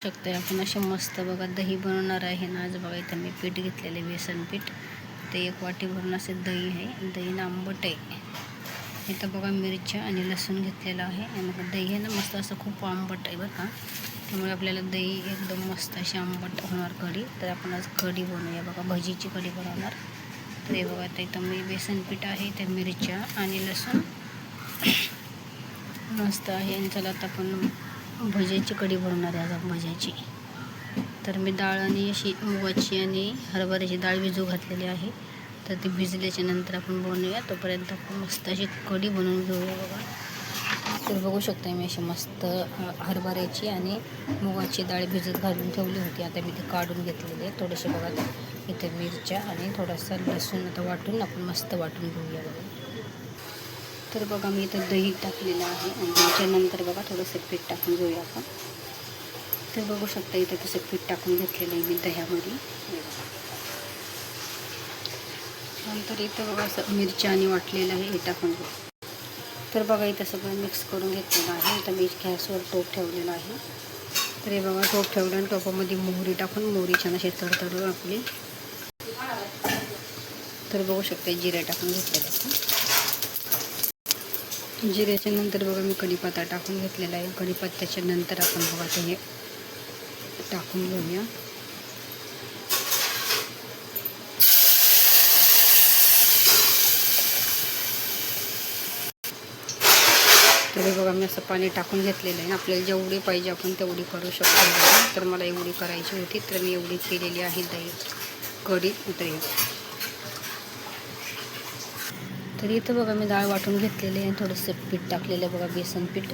शकते आपण असे मस्त बघा दही बनवणार आहे ना. आज बघा इथं मी पीठ घेतलेले बेसन पीठ, ते 1 वाटी भरून असे दही आहे. दही ना आंबट आहे. इथं बघा मिरच्या आणि लसूण घेतलेला आहे. आणि दही आहे ना मस्त असं खूप आंबट आहे बरं का, त्यामुळे आपल्याला दही एकदम मस्त अशी आंबट होणार कढी. तर आपण आज कढी बनवूया बघा, भजीची कढी बनवणार. तर हे बघा आता इथं मी बेसन पीठ आहे, त्या मिरच्या आणि लसूण मस्त आहे. आणि चला आता आपण भज्याची कढी बनवणार आहे आज भज्याची. तर मी डाळ आणि अशी मुगाची आणि हरभऱ्याची डाळ भिजू घातलेली आहे. तर ती भिजल्याच्या नंतर आपण बनवूया. तोपर्यंत आपण मस्त अशी कढी बनवून घेऊया बघा. तर बघू शकता मी अशी मस्त हरभऱ्याची आणि मुगाची डाळ भिजत घालून ठेवली होती. आता मी ती काढून घेतलेली आहे. थोडेसे बघा इथे मिरच्या आणि थोडासा लसूण आता वाटून आपण मस्त वाटून घेऊया बघा. तर बघा मी इथं दही टाकलेलं आहे आणि त्याच्यानंतर बघा थोडंसं पीठ टाकून घेऊया आपण. तर बघू शकता इथं तसं पीठ टाकून घेतलेलं आहे मी दह्यामध्ये. नंतर इथं बघा असं मिरच्या आणि वाटलेलं आहे हे टाकून घेऊ. तर बघा इथं सगळं मिक्स करून घेतलेलं आहे. इथं मी गॅसवर टोप ठेवलेला आहे. तर हे बघा टोप ठेवलं आणि टोपामध्ये मोहरी टाकून मोहरी छान अशी तडतडून आपली. तर बघू शकता जिरे टाकून घेतलेलं आहे. जिऱ्याच्या नंतर बघा मी कढीपत्ता टाकून घेतलेला आहे. कढीपत्त्याच्या नंतर आपण बघा ते हे टाकून घेऊया. तर हे बघा मी असं पाणी टाकून घेतलेलं आहे. आपल्याला जेवढी पाहिजे आपण तेवढी करू शकतो. तर मला एवढी करायची होती तर मी एवढी केलेली आहे दही कढी. तर इथं बघा मी डाळ वाटून घेतलेली आहे. थोडंसं पीठ टाकलेलं आहे बघा बेसन पीठ,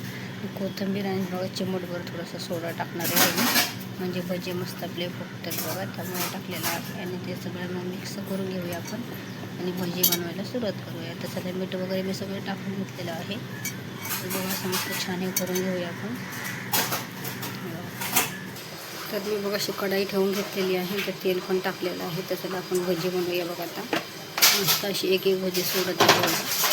कोथिंबीर आणि बघा चिमूटभर थोडंसं सोडा टाकणार आहे मी, म्हणजे भजे मस्त आपले फुगतात बघा, त्यामुळे टाकलेलं आहे. आणि ते सगळं मग मिक्स करून घेऊया आपण आणि भजी बनवायला सुरुवात करूया. तर सगळं मीठ वगैरे मी सगळं टाकून घेतलेलं आहे. तर बघा असं मस्त छान करून घेऊया आपण. तर मी बघा अशी कढाई ठेवून घेतलेली आहे. तर तेल पण टाकलेलं आहे. त्याच्याला आपण भजी बनवूया बघा. आता मस्त अशी एक एक भजी सोडत आहे.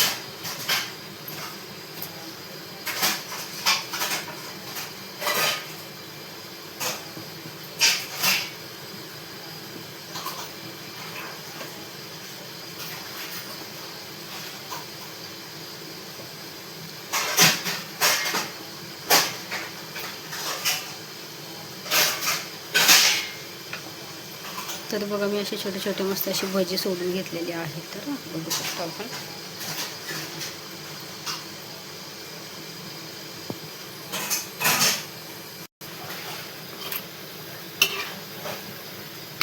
तर बघा मी असे छोटे छोटे मस्त अशी भजी सोडून घेतलेली आहे. तर बघू शकतो आपण.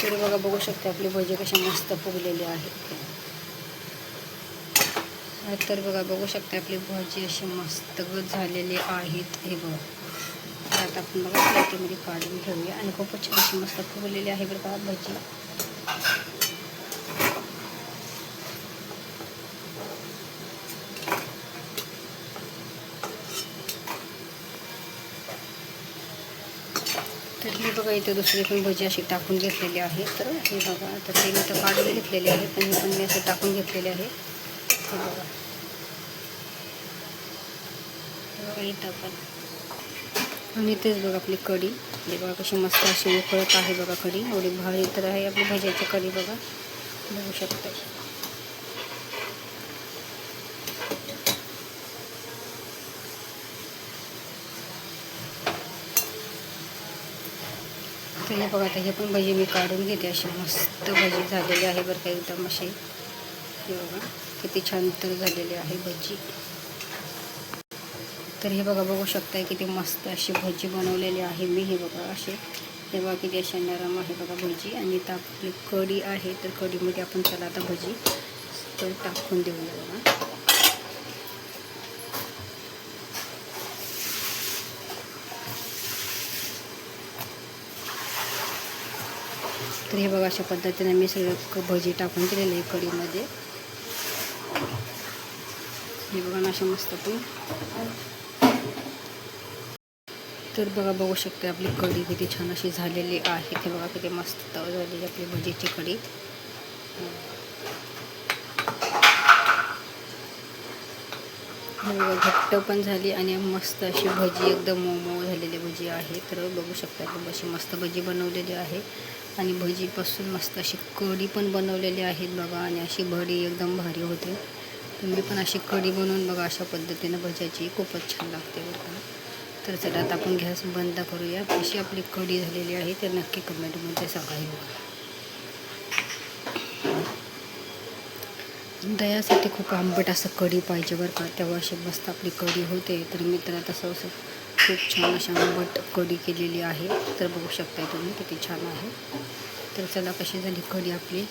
तर बघा बघू शकते आपली भजी कशी मस्त फुगलेली आहे. तर बघा बघू शकते आपली भजी अशी मस्त झालेली आहेत. हे बघा आता आपण बघा प्लेटीमध्ये काढून ठेवूया. आणि खूपच छान अशी मस्त फुगलेली आहे बघा भजी. तर हे बघा इथे दुसरी पण भजी अशी टाकून घेतलेली आहे. तर हे बघा तर ते मी तर काढून घेतलेले आहे, पण हे पण मी असे टाकून घेतलेले आहे. हे बघा इथं पण. आणि तेच बघा आपली कढी. हे बघा कशी मस्त अशी उकळत आहे बघा कढी. एवढी भारी तर आहे आपली भज्याची कढी बघा, बघू शकता. तर हे बघा आता हे पण भजी मी काढून घेते. अशी मस्त भजी झालेली आहे बरं का एकदम अशी. हे बघा किती छान तर झालेली आहे भजी. तर हे बघा बघू शकताय किती मस्त अशी भजी बनवलेली आहे मी. हे बघा असे हे बघा किती अशा नरम आहे बघा भजी. आणि इथं आपली कढी आहे. तर कढीमध्ये आपण चला आता भजी तर टाकून देऊया बघा. तर हे बघा अशा पद्धतीने मी सगळं भजी टाकून दिलेलं आहे कढीमध्ये. हे बघा ना अशा मस्त पण. तर बघा बघू शकते आपली कढी किती छान अशी झालेली आहे. ते बघा किती मस्त झालेली आपली भजीची कढी. घट्ट पण झाली आणि मस्त अशी भजी एकदम मऊ झालेली भजी आहे. तर बघू शकता एकदम अशी मस्त भजी बनवलेली आहे आणि भजीपासून मस्त अशी कढी पण बनवलेली आहेत बघा. आणि अशी भजी एकदम भारी होते. तुम्ही पण अशी कढी बनवून बघा. अशा पद्धतीनं भज्याची खूपच छान लागते बरं का. तर चला आता आपण गॅस बंद करूया. कशी आपली कढी झालेली आहे ते नक्की कमेंटमध्ये सांगा. दह्यासाठी खूप आंबट असं कढी पाहिजे बरं का, तेव्हा अशी मस्त आपली कढी होते. तर मी तर आता असं खूप छान अशा आंबट कढी केलेली आहे. तर बघू शकताय तुम्ही किती छान आहे. तर चला कशी झाली कढी आपली